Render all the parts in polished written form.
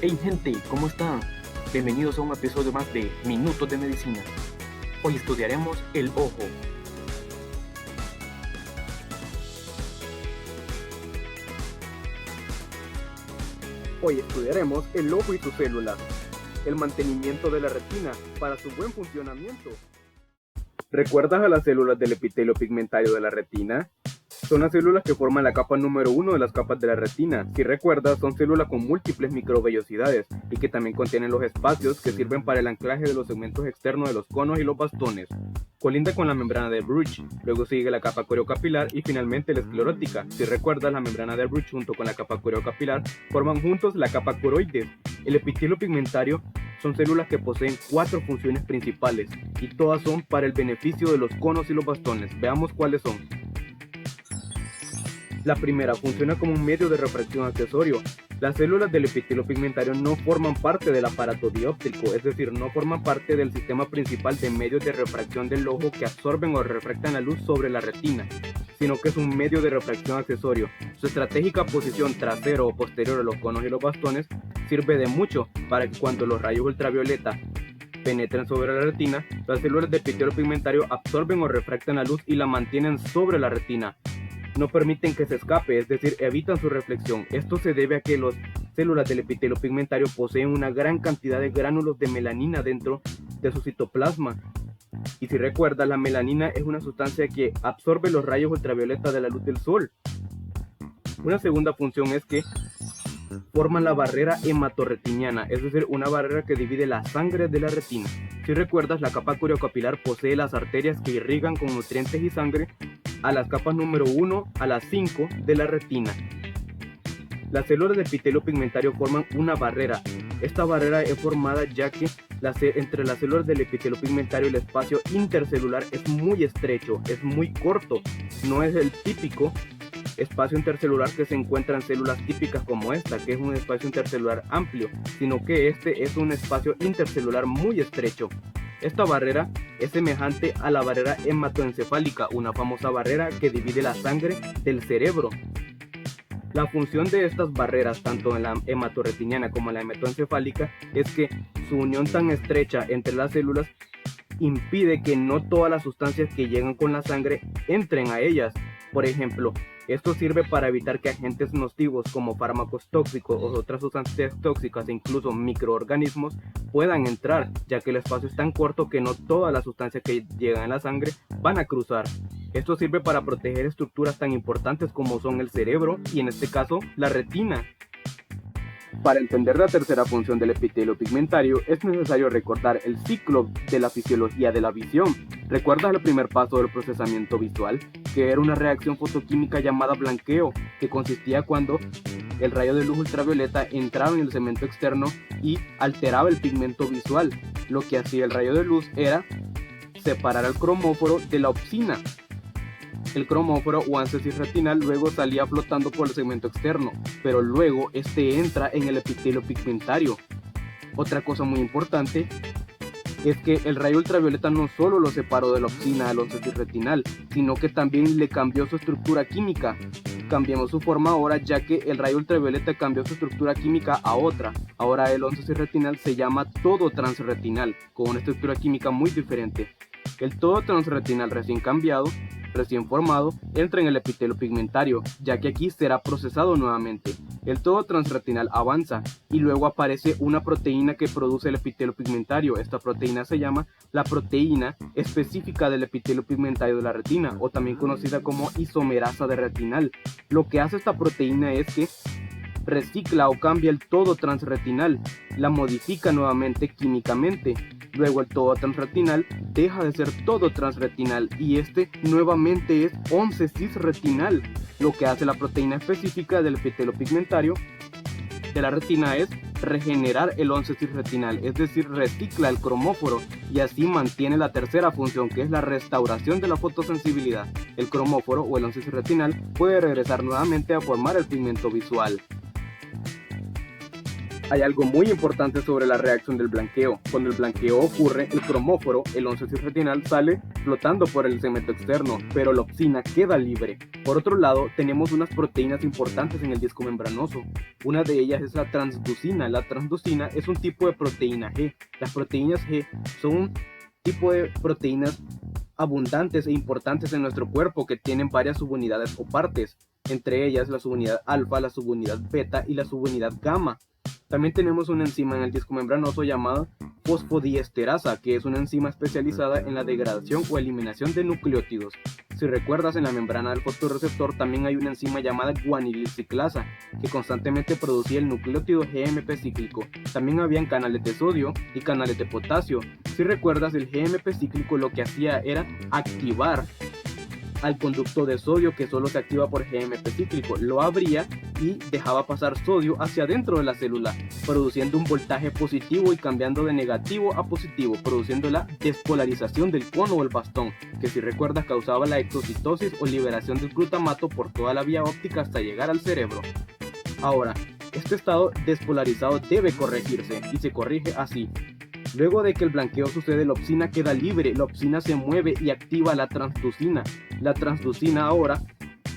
Hey gente, ¿cómo están? Bienvenidos a un episodio más de Minutos de Medicina. Hoy estudiaremos el ojo. Hoy estudiaremos el ojo y sus células, el mantenimiento de la retina para su buen funcionamiento. ¿Recuerdas a las células del epitelio pigmentario de la retina? Son las células que forman la capa número 1 de las capas de la retina. Si recuerdas, son células con múltiples microvellosidades y que también contienen los espacios que sirven para el anclaje de los segmentos externos de los conos y los bastones. Colinda con la membrana de Bruch, luego sigue la capa coriocapilar y finalmente la esclerótica. Si recuerdas, la membrana de Bruch junto con la capa coriocapilar forman juntos la capa coroides. El epitelio pigmentario son células que poseen 4 funciones principales y todas son para el beneficio de los conos y los bastones. Veamos cuáles son. La primera funciona como un medio de refracción accesorio. Las células del epitelio pigmentario no forman parte del aparato dióptrico, es decir, no forman parte del sistema principal de medios de refracción del ojo que absorben o refractan la luz sobre la retina, sino que es un medio de refracción accesorio. Su estratégica posición trasero o posterior a los conos y los bastones sirve de mucho para que cuando los rayos ultravioleta penetren sobre la retina, las células del epitelio pigmentario absorben o refractan la luz y la mantienen sobre la retina. No permiten que se escape, es decir, evitan su reflexión. Esto se debe a que las células del epitelio pigmentario poseen una gran cantidad de gránulos de melanina dentro de su citoplasma. Y si recuerdas, la melanina es una sustancia que absorbe los rayos ultravioleta de la luz del sol. Una segunda función es que forman la barrera hematorretiniana, es decir, una barrera que divide la sangre de la retina. Si recuerdas, la capa coriocapilar posee las arterias que irrigan con nutrientes y sangre a las capas número 1 a las 5 de la retina. Las células del epitelio pigmentario forman una barrera. Esta barrera es formada ya que entre las células del epitelio pigmentario el espacio intercelular es muy estrecho, es muy corto. No es el típico espacio intercelular que se encuentra en células típicas como esta, que es un espacio intercelular amplio, sino que este es un espacio intercelular muy estrecho. Esta barrera es semejante a la barrera hematoencefálica, una famosa barrera que divide la sangre del cerebro. La función de estas barreras, tanto en la hematorretiniana como en la hematoencefálica, es que su unión tan estrecha entre las células impide que no todas las sustancias que llegan con la sangre entren a ellas. Por ejemplo, esto sirve para evitar que agentes nocivos como fármacos tóxicos o otras sustancias tóxicas e incluso microorganismos puedan entrar, ya que el espacio es tan corto que no todas las sustancias que llegan a la sangre van a cruzar. Esto sirve para proteger estructuras tan importantes como son el cerebro y en este caso la retina. Para entender la tercera función del epitelio pigmentario es necesario recordar el ciclo de la fisiología de la visión. ¿Recuerdas el primer paso del procesamiento visual? Que era una reacción fotoquímica llamada blanqueo, que consistía cuando el rayo de luz ultravioleta entraba en el segmento externo y alteraba el pigmento visual. Lo que hacía el rayo de luz era separar al cromóforo de la opsina. El cromóforo o ánsesis retinal luego salía flotando por el segmento externo, pero luego este entra en el epitelio pigmentario. Otra cosa muy importante es que el rayo ultravioleta no solo lo separó de la opsina al ánsesis retinal, sino que también le cambió su estructura química. Cambiamos su forma ahora, ya que el rayo ultravioleta cambió su estructura química a otra. Ahora el ánsesis retinal se llama todo transretinal, con una estructura química muy diferente. El todo transretinal recién formado, entra en el epitelio pigmentario, ya que aquí será procesado nuevamente. El todo transretinal avanza y luego aparece una proteína que produce el epitelio pigmentario. Esta proteína se llama la proteína específica del epitelio pigmentario de la retina, o también conocida como isomerasa de retinal. Lo que hace esta proteína es que recicla o cambia el todo transretinal, la modifica nuevamente químicamente. Luego el todo transretinal deja de ser todo transretinal y este nuevamente es 11 cisretinal. Lo que hace la proteína específica del epitelio pigmentario de la retina es regenerar el 11 cisretinal, es decir, recicla el cromóforo y así mantiene la tercera función, que es la restauración de la fotosensibilidad. El cromóforo o el 11 cisretinal puede regresar nuevamente a formar el pigmento visual. Hay algo muy importante sobre la reacción del blanqueo. Cuando el blanqueo ocurre, el cromóforo, el 11-cis-retinal, sale flotando por el segmento externo, pero la opsina queda libre. Por otro lado, tenemos unas proteínas importantes en el disco membranoso. Una de ellas es la transducina. La transducina es un tipo de proteína G. Las proteínas G son un tipo de proteínas abundantes e importantes en nuestro cuerpo que tienen varias subunidades o partes, entre ellas la subunidad alfa, la subunidad beta y la subunidad gamma. También tenemos una enzima en el disco membranoso llamada fosfodiesterasa, que es una enzima especializada en la degradación o eliminación de nucleótidos. Si recuerdas, en la membrana del fotorreceptor también hay una enzima llamada guanilciclasa, que constantemente producía el nucleótido GMP cíclico. También habían canales de sodio y canales de potasio. Si recuerdas, el GMP cíclico lo que hacía era activar al conducto de sodio, que solo se activa por GMP cíclico. Lo abría y dejaba pasar sodio hacia adentro de la célula, produciendo un voltaje positivo y cambiando de negativo a positivo, produciendo la despolarización del cono o el bastón, que si recuerdas causaba la exocitosis o liberación del glutamato por toda la vía óptica hasta llegar al cerebro. Ahora, este estado despolarizado debe corregirse y se corrige así. Luego de que el blanqueo sucede, la opsina queda libre, la opsina se mueve y activa la transducina. La transducina ahora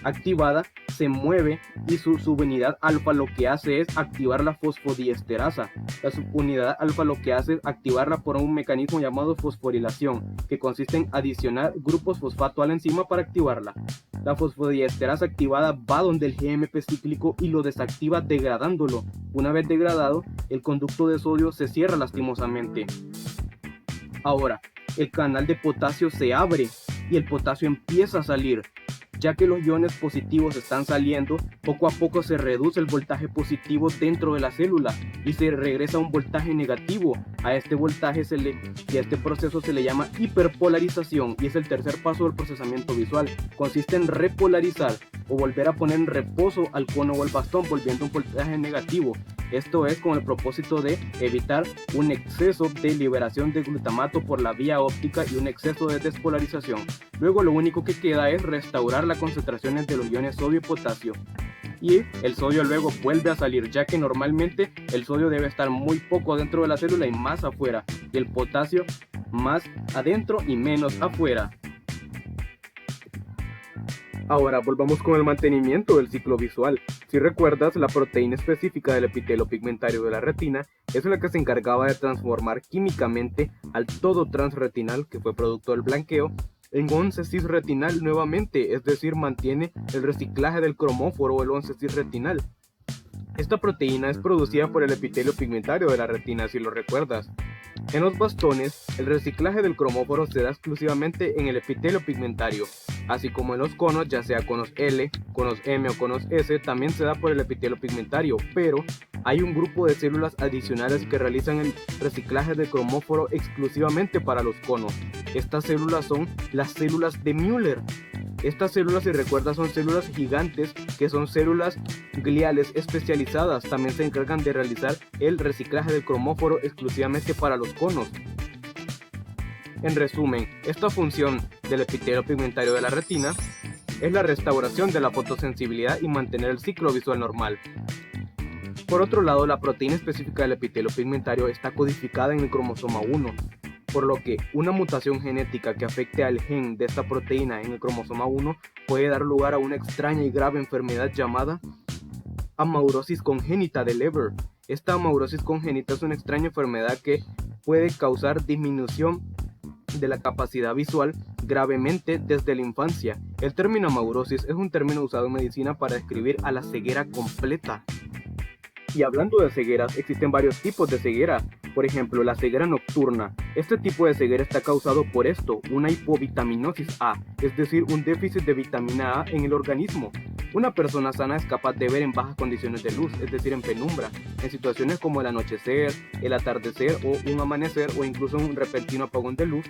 activada se mueve y su subunidad alfa lo que hace es activar la fosfodiesterasa. La subunidad alfa lo que hace es activarla por un mecanismo llamado fosforilación, que consiste en adicionar grupos fosfato a la enzima para activarla. La fosfodiesterasa activada va donde el GMP cíclico y lo desactiva degradándolo. Una vez degradado, el conducto de sodio se cierra lastimosamente. Ahora, el canal de potasio se abre y el potasio empieza a salir. Ya que los iones positivos están saliendo, poco a poco se reduce el voltaje positivo dentro de la célula y se regresa a un voltaje negativo. A este voltaje y a este proceso se le llama hiperpolarización y es el tercer paso del procesamiento visual. Consiste en repolarizar o volver a poner en reposo al cono o al bastón, volviendo un voltaje negativo. Esto es con el propósito de evitar un exceso de liberación de glutamato por la vía óptica y un exceso de despolarización. Luego lo único que queda es restaurar las concentraciones de los iones sodio y potasio. Y el sodio luego vuelve a salir, ya que normalmente el sodio debe estar muy poco dentro de la célula y más afuera, y el potasio más adentro y menos afuera. Ahora volvamos con el mantenimiento del ciclo visual. Si recuerdas, la proteína específica del epitelio pigmentario de la retina es la que se encargaba de transformar químicamente al todo transretinal, que fue producto del blanqueo, en 11-cis retinal nuevamente, es decir, mantiene el reciclaje del cromóforo o el 11-cis retinal. Esta proteína es producida por el epitelio pigmentario de la retina, si lo recuerdas. En los bastones, el reciclaje del cromóforo se da exclusivamente en el epitelio pigmentario, así como en los conos, ya sea conos L, conos M o conos S, también se da por el epitelio pigmentario, pero hay un grupo de células adicionales que realizan el reciclaje del cromóforo exclusivamente para los conos. Estas células son las células de Müller. Estas células, si recuerdas, son células gigantes que son células gliales especializadas. También se encargan de realizar el reciclaje del cromóforo exclusivamente para los conos. En resumen, esta función del epitelio pigmentario de la retina es la restauración de la fotosensibilidad y mantener el ciclo visual normal. Por otro lado, la proteína específica del epitelio pigmentario está codificada en el cromosoma 1. Por lo que una mutación genética que afecte al gen de esta proteína en el cromosoma 1 puede dar lugar a una extraña y grave enfermedad llamada amaurosis congénita de Leber. Esta amaurosis congénita es una extraña enfermedad que puede causar disminución de la capacidad visual gravemente desde la infancia. El término amaurosis es un término usado en medicina para describir a la ceguera completa. Y hablando de cegueras, existen varios tipos de ceguera. Por ejemplo, la ceguera nocturna. Este tipo de ceguera está causado por esto, una hipovitaminosis A, es decir, un déficit de vitamina A en el organismo. Una persona sana es capaz de ver en bajas condiciones de luz, es decir, en penumbra, en situaciones como el anochecer, el atardecer o un amanecer o incluso un repentino apagón de luz,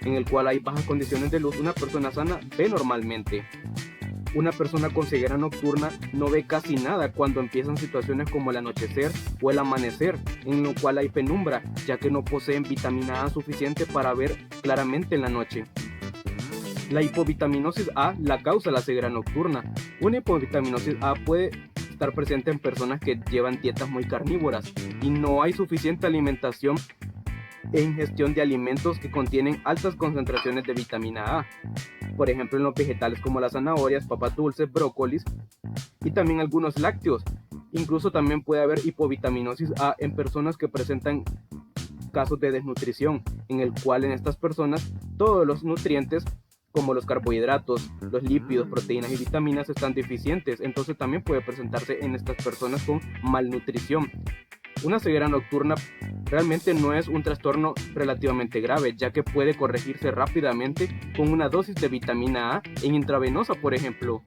en el cual hay bajas condiciones de luz. Una persona sana ve normalmente. Una persona con ceguera nocturna no ve casi nada cuando empiezan situaciones como el anochecer o el amanecer, en lo cual hay penumbra, ya que no poseen vitamina A suficiente para ver claramente en la noche. La hipovitaminosis A la causa la ceguera nocturna. Una hipovitaminosis A puede estar presente en personas que llevan dietas muy carnívoras y no hay suficiente alimentación e ingestión de alimentos que contienen altas concentraciones de vitamina A. Por ejemplo, en los vegetales como las zanahorias, papas dulces, brócolis y también algunos lácteos. Incluso también puede haber hipovitaminosis A en personas que presentan casos de desnutrición, en el cual en estas personas todos los nutrientes como los carbohidratos, los lípidos, proteínas y vitaminas están deficientes, entonces también puede presentarse en estas personas con malnutrición. Una ceguera nocturna realmente no es un trastorno relativamente grave, ya que puede corregirse rápidamente con una dosis de vitamina A en intravenosa, por ejemplo.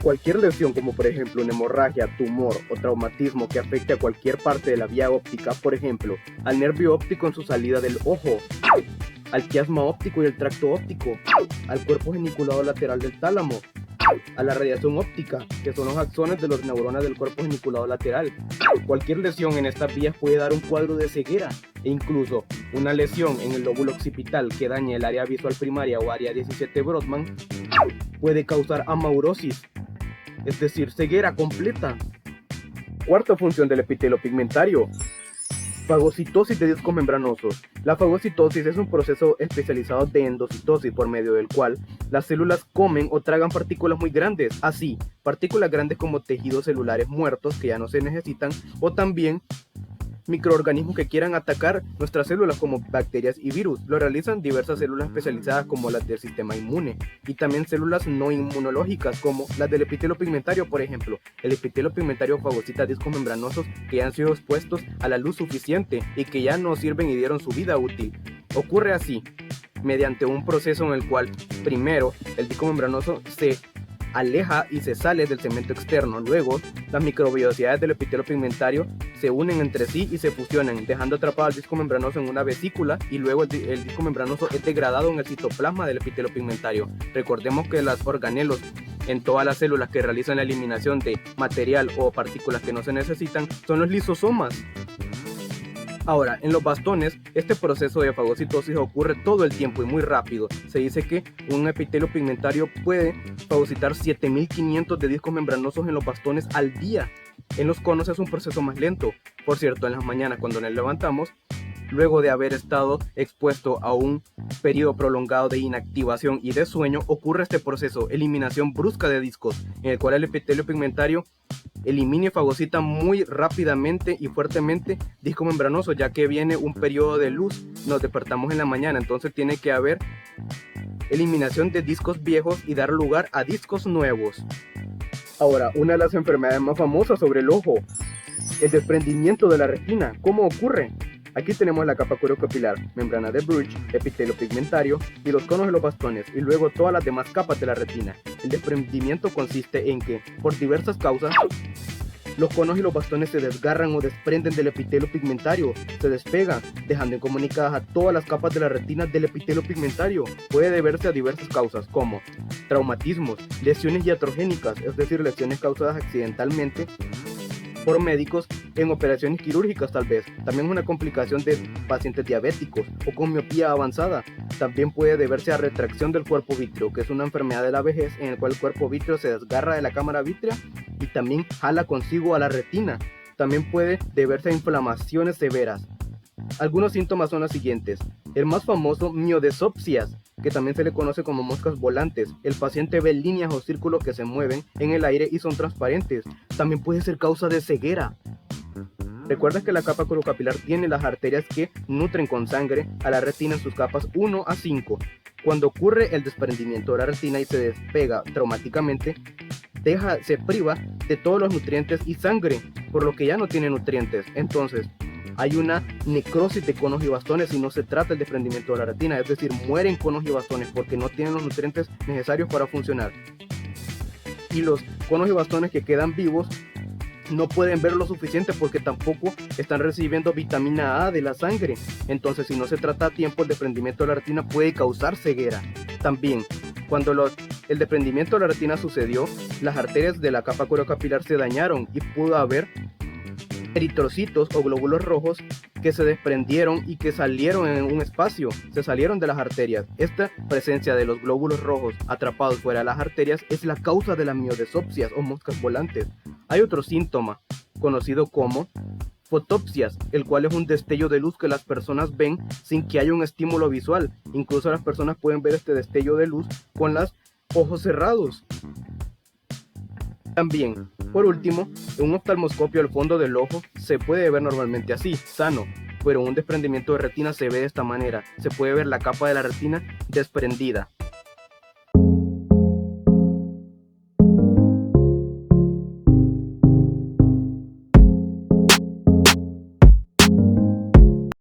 Cualquier lesión, como por ejemplo una hemorragia, tumor o traumatismo que afecte a cualquier parte de la vía óptica, por ejemplo, al nervio óptico en su salida del ojo, al quiasma óptico y el tracto óptico, al cuerpo geniculado lateral del tálamo, a la radiación óptica, que son los axones de las neuronas del cuerpo geniculado lateral. Cualquier lesión en estas vías puede dar un cuadro de ceguera, e incluso una lesión en el lóbulo occipital que dañe el área visual primaria o área 17 Brodmann puede causar amaurosis, es decir, ceguera completa. Cuarta función del epitelio pigmentario: fagocitosis de discos membranosos. La fagocitosis es un proceso especializado de endocitosis por medio del cual las células comen o tragan partículas muy grandes, así, partículas grandes como tejidos celulares muertos que ya no se necesitan, o también microorganismos que quieran atacar nuestras células como bacterias y virus. Lo realizan diversas células especializadas como las del sistema inmune y también células no inmunológicas como las del epitelio pigmentario, por ejemplo. El epitelio pigmentario fagocita discos membranosos que ya han sido expuestos a la luz suficiente y que ya no sirven y dieron su vida útil. Ocurre así mediante un proceso en el cual primero el disco membranoso se aleja y se sale del segmento externo. Luego, las microvellosidades del epitelio pigmentario se unen entre sí y se fusionan, dejando atrapado al disco membranoso en una vesícula, y luego el disco membranoso es degradado en el citoplasma del epitelio pigmentario. Recordemos que los organelos en todas las células que realizan la eliminación de material o partículas que no se necesitan son los lisosomas. Ahora, en los bastones, este proceso de fagocitosis ocurre todo el tiempo y muy rápido. Se dice que un epitelio pigmentario puede fagocitar 7500 de discos membranosos en los bastones al día. En los conos es un proceso más lento. Por cierto, en las mañanas cuando nos levantamos, luego de haber estado expuesto a un periodo prolongado de inactivación y de sueño, ocurre este proceso, eliminación brusca de discos, en el cual el epitelio pigmentario elimina y fagocita muy rápidamente y fuertemente disco membranoso, ya que viene un periodo de luz, nos despertamos en la mañana, entonces tiene que haber eliminación de discos viejos y dar lugar a discos nuevos. Ahora, una de las enfermedades más famosas sobre el ojo, el desprendimiento de la retina. ¿Cómo ocurre? Aquí tenemos la capa cuerocapilar, membrana de Bruch, epitelio pigmentario y los conos de los bastones, y luego todas las demás capas de la retina. El desprendimiento consiste en que, por diversas causas, los conos y los bastones se desgarran o desprenden del epitelio pigmentario, se despegan, dejando incomunicadas a todas las capas de la retina del epitelio pigmentario. Puede deberse a diversas causas como traumatismos, lesiones iatrogénicas, es decir, lesiones causadas accidentalmente por médicos en operaciones quirúrgicas tal vez. También una complicación de pacientes diabéticos o con miopía avanzada. También puede deberse a retracción del cuerpo vítreo, que es una enfermedad de la vejez en la cual el cuerpo vítreo se desgarra de la cámara vítrea y también jala consigo a la retina. También puede deberse a inflamaciones severas. Algunos síntomas son los siguientes. El más famoso, miodesopsias, que también se le conoce como moscas volantes. El paciente ve líneas o círculos que se mueven en el aire y son transparentes. También puede ser causa de ceguera. Recuerda que la capa cuerocapilar tiene las arterias que nutren con sangre a la retina en sus capas 1 a 5. Cuando ocurre el desprendimiento de la retina y se despega traumáticamente, se priva de todos los nutrientes y sangre, por lo que ya no tiene nutrientes. Entonces, hay una necrosis de conos y bastones y no se trata el desprendimiento de la retina, es decir, mueren conos y bastones porque no tienen los nutrientes necesarios para funcionar. Y los conos y bastones que quedan vivos no pueden ver lo suficiente porque tampoco están recibiendo vitamina A de la sangre. Entonces, si no se trata a tiempo, el desprendimiento de la retina puede causar ceguera. También, cuando el desprendimiento de la retina sucedió, las arterias de la capa cuerocapilar se dañaron y pudo haber eritrocitos o glóbulos rojos que se desprendieron y que salieron en un espacio, se salieron de las arterias. Esta presencia de los glóbulos rojos atrapados fuera de las arterias es la causa de las miodesopsias o moscas volantes. Hay otro síntoma conocido como fotopsias, el cual es un destello de luz que las personas ven sin que haya un estímulo visual. Incluso las personas pueden ver este destello de luz con los ojos cerrados. También, por último, en un oftalmoscopio al fondo del ojo se puede ver normalmente así, sano, pero un desprendimiento de retina se ve de esta manera. Se puede ver la capa de la retina desprendida.